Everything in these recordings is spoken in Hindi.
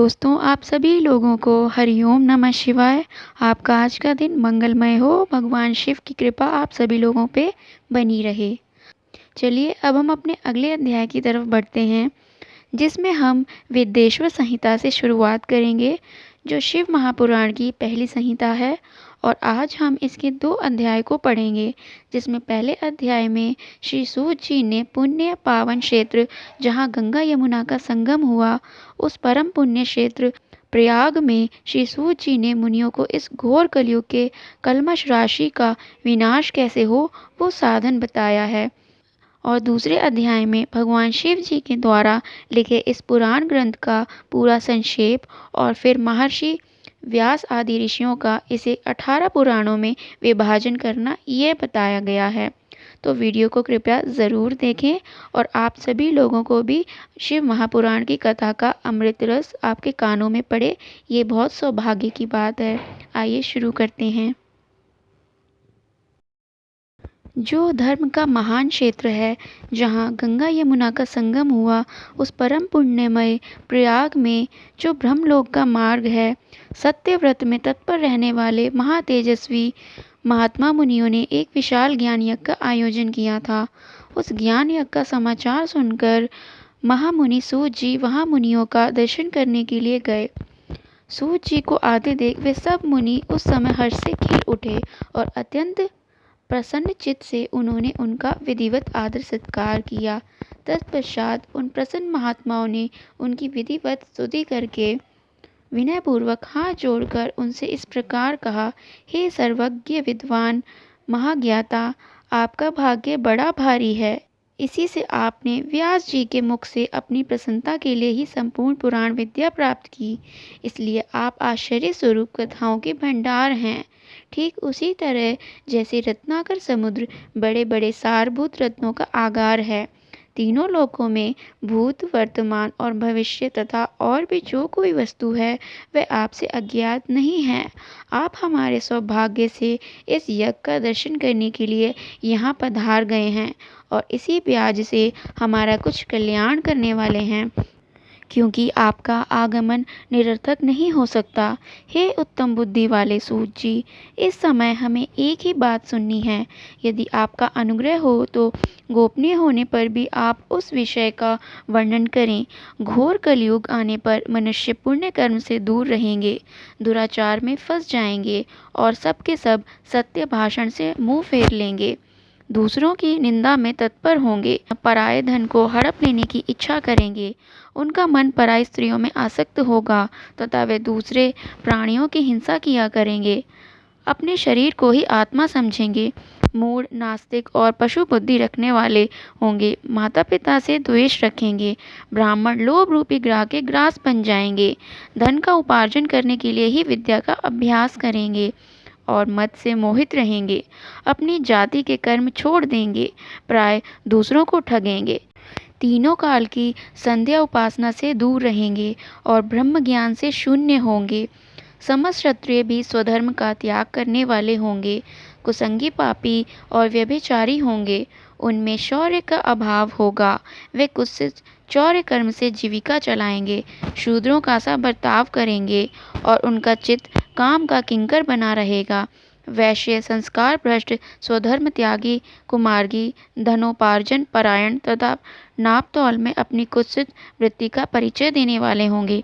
दोस्तों, आप सभी लोगों को हरिओम नमः शिवाय। आपका आज का दिन मंगलमय हो। भगवान शिव की कृपा आप सभी लोगों पे बनी रहे। चलिए अब हम अपने अगले अध्याय की तरफ बढ़ते हैं, जिसमें हम विद्येश्वर संहिता से शुरुआत करेंगे, जो शिव महापुराण की पहली संहिता है। और आज हम इसके 2 अध्याय को पढ़ेंगे, जिसमें पहले अध्याय में श्री सूत जी ने पुण्य पावन क्षेत्र जहाँ गंगा यमुना का संगम हुआ, उस परम पुण्य क्षेत्र प्रयाग में श्री सूत जी ने मुनियों को इस घोर कलयुग के कल्मश राशि का विनाश कैसे हो वो साधन बताया है। और दूसरे अध्याय में भगवान शिव जी के द्वारा लिखे इस पुराण ग्रंथ का पूरा संक्षेप और फिर महर्षि व्यास आदि ऋषियों का इसे 18 पुराणों में विभाजन करना ये बताया गया है। तो वीडियो को कृपया ज़रूर देखें और आप सभी लोगों को भी शिव महापुराण की कथा का अमृत रस आपके कानों में पड़े, ये बहुत सौभाग्य की बात है। आइए शुरू करते हैं। जो धर्म का महान क्षेत्र है, जहाँ गंगा यमुना का संगम हुआ, उस परम पुण्यमय प्रयाग में जो ब्रह्मलोक का मार्ग है, सत्य व्रत में तत्पर रहने वाले महातेजस्वी महात्मा मुनियों ने एक विशाल ज्ञान यज्ञ का आयोजन किया था। उस ज्ञान यज्ञ का समाचार सुनकर महामुनि सूत जी वहाँ मुनियों का दर्शन करने के लिए गए। सूत जी को आते देख वे सब मुनि उस समय हर्ष से खिल उठे और अत्यंत प्रसन्न चित्त से उन्होंने उनका विधिवत आदर सत्कार किया। तत्पश्चात उन प्रसन्न महात्माओं ने उनकी विधिवत स्तुति करके विनयपूर्वक हाथ जोड़कर उनसे इस प्रकार कहा, हे सर्वज्ञ विद्वान महाज्ञाता, आपका भाग्य बड़ा भारी है। इसी से आपने व्यास जी के मुख से अपनी प्रसन्नता के लिए ही संपूर्ण पुराण विद्या प्राप्त की, इसलिए आप आश्चर्य स्वरूप कथाओं के भंडार हैं। ठीक उसी तरह जैसे रत्नाकर समुद्र बड़े बड़े सारभूत रत्नों का आगार है, तीनों लोकों में भूत वर्तमान और भविष्य तथा और भी जो कोई वस्तु है वह आपसे अज्ञात नहीं है। आप हमारे सौभाग्य से इस यज्ञ का दर्शन करने के लिए यहाँ पधार गए हैं और इसी ब्याज से हमारा कुछ कल्याण करने वाले हैं, क्योंकि आपका आगमन निरर्थक नहीं हो सकता। हे उत्तम बुद्धि वाले सूत जी, इस समय हमें एक ही बात सुननी है। यदि आपका अनुग्रह हो तो गोपनीय होने पर भी आप उस विषय का वर्णन करें। घोर कलयुग आने पर मनुष्य पुण्य कर्म से दूर रहेंगे, दुराचार में फंस जाएंगे और सबके सब सत्य भाषण से मुंह फेर लेंगे, दूसरों की निंदा में तत्पर होंगे, पराये धन को हड़प लेने की इच्छा करेंगे, उनका मन पराई स्त्रियों में आसक्त होगा तथा वे दूसरे प्राणियों की हिंसा किया करेंगे, अपने शरीर को ही आत्मा समझेंगे, मूढ़ नास्तिक और पशु बुद्धि रखने वाले होंगे, माता पिता से द्वेष रखेंगे, ब्राह्मण लोभ रूपी ग्राह के ग्रास बन जाएंगे, धन का उपार्जन करने के लिए ही विद्या का अभ्यास करेंगे और मत से मोहित रहेंगे, अपनी जाति के कर्म छोड़ देंगे, प्राय दूसरों को ठगेंगे, तीनों काल की संध्या उपासना से दूर रहेंगे और ब्रह्म ज्ञान से शून्य होंगे। समस्त क्षत्रिय भी स्वधर्म का त्याग करने वाले होंगे, कुसंगी पापी और व्यभिचारी होंगे, उनमें शौर्य का अभाव होगा, वे कुत्सित चौर्य कर्म से जीविका चलाएंगे, शूद्रों का सा बर्ताव करेंगे और उनका चित्त काम का किंकर बना रहेगा। वैश्य संस्कार भ्रष्ट स्वधर्म त्यागी कुमार्गी धनोपार्जन परायण तथा नाप तौल में अपनी कुत्सित वृत्ति का परिचय देने वाले होंगे।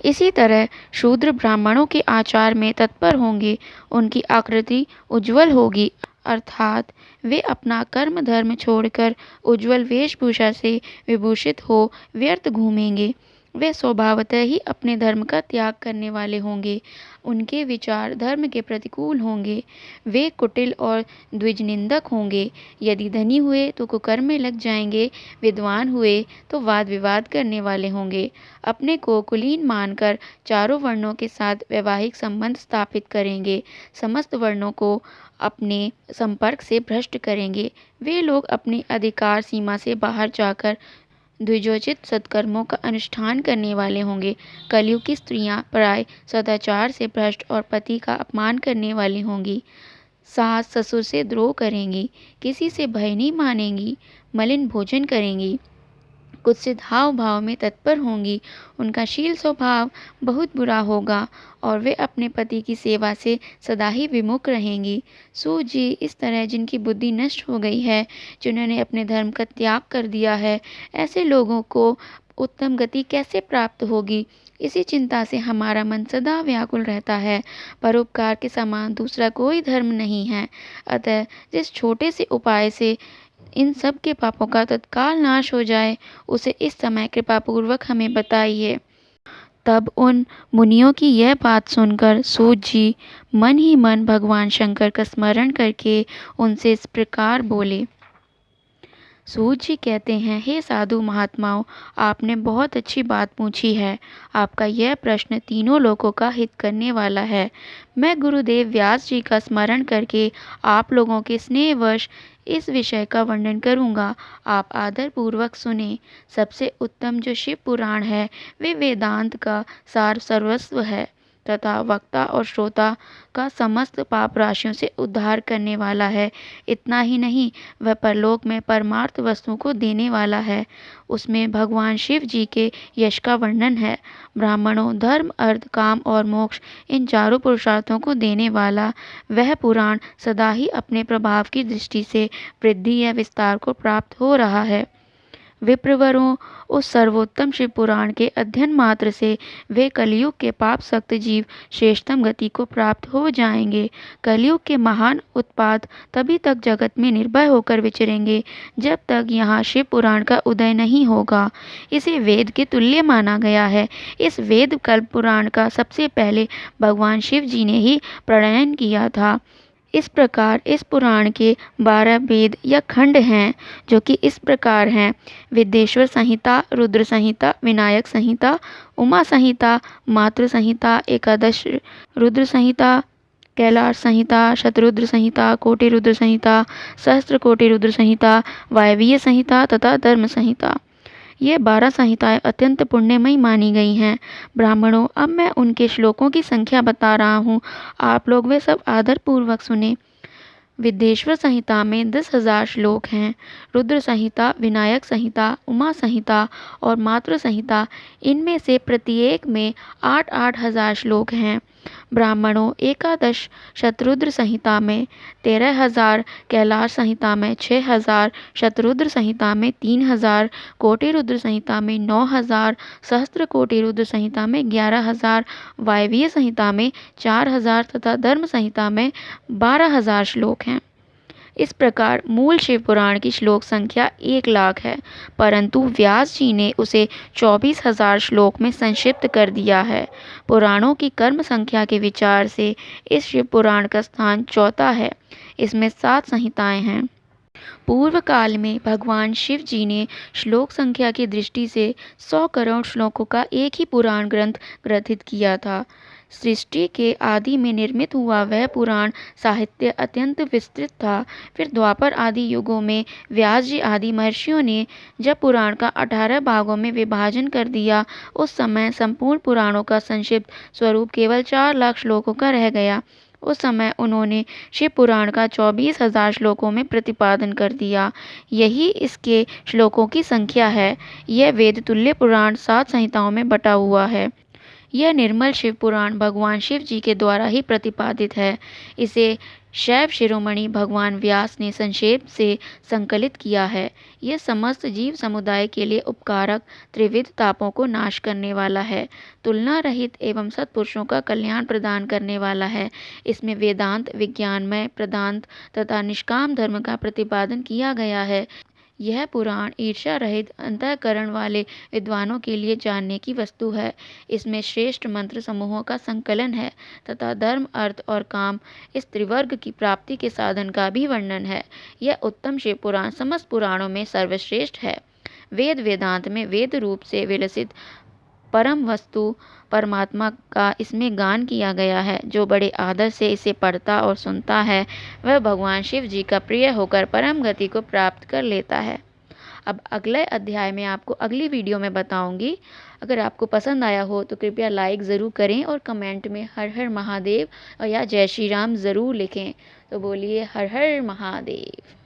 इसी तरह शूद्र ब्राह्मणों के आचार में तत्पर होंगे, उनकी आकृति उज्जवल होगी, अर्थात वे अपना कर्म धर्म छोड़कर उज्जवल वेशभूषा से विभूषित हो व्यर्थ घूमेंगे। वे स्वभावतः ही अपने धर्म का त्याग करने वाले होंगे, उनके विचार धर्म के प्रतिकूल होंगे, वे कुटिल और द्विजनिंदक होंगे, यदि धनी हुए तो कुकर्म में लग जाएंगे, विद्वान हुए तो वाद विवाद करने वाले होंगे, अपने को कुलीन मानकर चारों वर्णों के साथ वैवाहिक संबंध स्थापित करेंगे, समस्त वर्णों को अपने संपर्क से भ्रष्ट करेंगे, वे लोग अपनी अधिकार सीमा से बाहर जाकर द्विजोचित सत्कर्मों का अनुष्ठान करने वाले होंगे, कलयुग की स्त्रियां प्राय सदाचार से भ्रष्ट और पति का अपमान करने वाली होंगी, सास ससुर से द्रोह करेंगी, किसी से भय नहीं मानेंगी, मलिन भोजन करेंगी, कुत्सित हाव भाव में तत्पर होंगी। उनका शील स्वभाव बहुत बुरा होगा और वे अपने पति की सेवा से सदा ही विमुख रहेंगी। सूत जी, इस तरह जिनकी बुद्धि नष्ट हो गई है, जिन्होंने अपने धर्म का त्याग कर दिया है, ऐसे लोगों को उत्तम गति कैसे प्राप्त होगी? इसी चिंता से हमारा मन सदा व्याकुल रहता है। परोपकार के समान दूसरा कोई धर्म नहीं है। अतः जिस छोटे से उपाय से इन सब के पापों का तत्काल नाश हो जाए, उसे इस समय कृपापूर्वक हमें बताइए। तब उन मुनियों की यह बात सुनकर सूत जी मन ही मन भगवान शंकर का स्मरण करके उनसे इस प्रकार बोले। सूत जी कहते हैं, हे साधु महात्माओं, आपने बहुत अच्छी बात पूछी है। आपका यह प्रश्न तीनों लोगों का हित करने वाला है। मैं गुरुदेव व्यास जी का स्मरण करके आप लोगों के स्नेहवश इस विषय का वर्णन करूँगा। आप आदर पूर्वक सुने। सबसे उत्तम जो शिव पुराण है, वे वेदांत का सार सर्वस्व है तथा वक्ता और श्रोता का समस्त पाप राशियों से उद्धार करने वाला है। इतना ही नहीं, वह परलोक में परमार्थ वस्तु को देने वाला है। उसमें भगवान शिव जी के यश का वर्णन है। ब्राह्मणों, धर्म, अर्थ, काम और मोक्ष, इन चारों पुरुषार्थों को देने वाला वह पुराण सदा ही अपने प्रभाव की दृष्टि से वृद्धि या विस्तार को प्राप्त हो रहा है। विप्रवरों, उस सर्वोत्तम शिव पुराण के अध्ययन मात्र से वे कलयुग के पाप सक्त जीव श्रेष्ठतम गति को प्राप्त हो जाएंगे। कलयुग के महान उत्पात तभी तक जगत में निर्भय होकर विचरेंगे जब तक यहाँ शिव पुराण का उदय नहीं होगा। इसे वेद के तुल्य माना गया है। इस वेद कल्प पुराण का सबसे पहले भगवान शिव जी ने ही प्रणयन किया था। इस प्रकार इस पुराण के 12 वेद या खंड हैं, जो कि इस प्रकार हैं: विद्येश्वर संहिता, रुद्र संहिता, विनायक संहिता, उमा संहिता, मातृ संहिता, एकादश रुद्र संहिता, कैलाश संहिता, शतरुद्र संहिता, कोटि रुद्र संहिता, सहस्त्र कोटि रुद्र संहिता, वायवीय संहिता तथा धर्म संहिता। ये 12 संहिताएं अत्यंत पुण्यमयी मानी गई हैं। ब्राह्मणों, अब मैं उनके श्लोकों की संख्या बता रहा हूँ। आप लोग वे सब आदरपूर्वक सुने। विद्येश्वर संहिता में 10,000 श्लोक हैं। रुद्र संहिता, विनायक संहिता, उमा संहिता और मातृ संहिता, इनमें से प्रत्येक में 8-8 हजार श्लोक हैं। ब्राह्मणों, एकादश शतरुद्र संहिता में 13,000, कैलाश संहिता में 6,000, शतरुद्र संहिता में 3,000, कोटि रुद्र संहिता में 9,000, सहस्त्र कोटि रुद्र संहिता में 11,000, वायवीय संहिता में 4,000 तथा धर्म संहिता में 12,000 श्लोक हैं। इस प्रकार मूल शिव पुराण की श्लोक संख्या 1,00,000 है, परंतु व्यास जी ने उसे 24,000 श्लोक में संक्षिप्त कर दिया है। पुराणों की कर्म संख्या के विचार से इस शिव पुराण का स्थान चौथा है। इसमें 7 संहिताएं हैं। पूर्व काल में भगवान शिव जी ने श्लोक संख्या की दृष्टि से 100 करोड़ श्लोकों का एक ही पुराण ग्रंथ ग्रथित किया था। सृष्टि के आदि में निर्मित हुआ वह पुराण साहित्य अत्यंत विस्तृत था। फिर द्वापर आदि युगों में व्यास जी आदि महर्षियों ने जब पुराण का 18 भागों में विभाजन कर दिया, उस समय संपूर्ण पुराणों का संक्षिप्त स्वरूप केवल 4 लाख श्लोकों का रह गया। उस समय उन्होंने शिव पुराण का 24,000 श्लोकों में प्रतिपादन कर दिया। यही इसके श्लोकों की संख्या है। यह वेद तुल्य पुराण 7 संहिताओं में बटा हुआ है। यह निर्मल शिव पुराण भगवान शिव जी के द्वारा ही प्रतिपादित है। इसे शैव शिरोमणि भगवान व्यास ने संक्षेप से संकलित किया है। यह समस्त जीव समुदाय के लिए उपकारक, त्रिविध तापों को नाश करने वाला है, तुलना रहित एवं सत्पुरुषों का कल्याण प्रदान करने वाला है। इसमें वेदांत, विज्ञानमय प्रदांत तथा निष्काम धर्म का प्रतिपादन किया गया है। यह पुराण ईर्ष्या रहित अंतःकरण वाले विद्वानों के लिए जानने की वस्तु है। इसमें श्रेष्ठ मंत्र समूहों का संकलन है तथा धर्म, अर्थ और काम, इस त्रिवर्ग की प्राप्ति के साधन का भी वर्णन है। यह उत्तम शिव पुराण समस्त पुराणों में सर्वश्रेष्ठ है। वेद वेदांत में वेद रूप से विलसित परम वस्तु परमात्मा का इसमें गान किया गया है। जो बड़े आदर से इसे पढ़ता और सुनता है, वह भगवान शिव जी का प्रिय होकर परम गति को प्राप्त कर लेता है। अब अगले अध्याय में आपको अगली वीडियो में बताऊंगी। अगर आपको पसंद आया हो तो कृपया लाइक ज़रूर करें और कमेंट में हर हर महादेव या जय श्री राम ज़रूर लिखें। तो बोलिए हर हर महादेव।